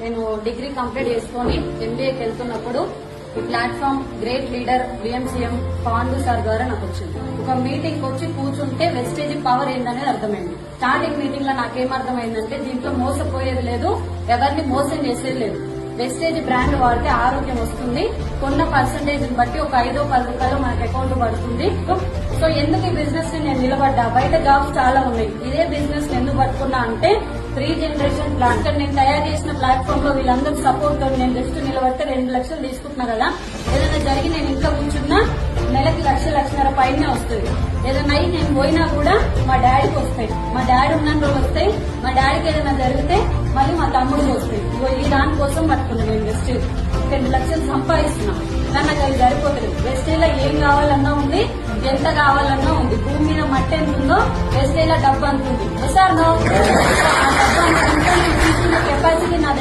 నేను degree complete చేసుకుని ఎంబీఏకి వెళ్తున్నప్పుడు ఈ platform great leader విఎంసీఎం Pandu sir ద్వారా నాకు వచ్చింది. ఒక మీటింగ్ వచ్చి కూర్చుంటే వెస్టేజ్ పవర్ ఏందనేది అర్థమైంది. స్టార్టింగ్ మీటింగ్ లో నాకేం అర్థమైందంటే దీంట్లో మోసపోయేది లేదు, ఎవరిని మోసం చేసేది లేదు. వెస్టేజ్ బ్రాండ్ వాడితే ఆరోగ్యం వస్తుంది, కొన్న పర్సంటేజ్ బట్టి ఒక 5-10 రూపాయలు మనకి అకౌంట్ పడుతుంది. సో ఎందుకు ఈ బిజినెస్ ని నేను నిలబడ్డా? బయట జాబ్స్ చాలా ఉన్నాయి, ఇదే బిజినెస్ ఎందుకు పట్టుకున్నా అంటే 3 జనరేషన్ ప్లాన్. నేను తయారు చేసిన ప్లాట్ఫామ్ లో వీళ్ళందరూ సపోర్ట్ తో నేను జస్ట్ నిలబడితే 2 లక్షలు తీసుకుంటున్నా కదా. ఏదైనా జరిగి నేను ఇంట్లో కూర్చున్నా నెలకి 1-1.5 పైనే వస్తుంది. ఏదైనా అయి నేను పోయినా కూడా మా డాడీకి వస్తాయి, మా డాడీ ఉన్న రోజు వస్తాయి. మా డాడీకి ఏదైనా జరిగితే మళ్ళీ మా తమ్ముడికి వస్తాయి. ఈ దానికోసం పట్టుకున్నాను నేను వెస్టేజ్. 2 లక్షలు సంపాదిస్తున్నా, కానీ నాకు అది సరిపోతుంది. వెస్టేజ్ లో ఏం కావాలన్నా ఉంది, ఎంత కావాలన్నా ఉంది. భూమి మీద మట్టి ఎంత ఉందో వెస్టేజ్ లో డబ్బు అంత ఉంది. సార్ కెపాసిటీ నా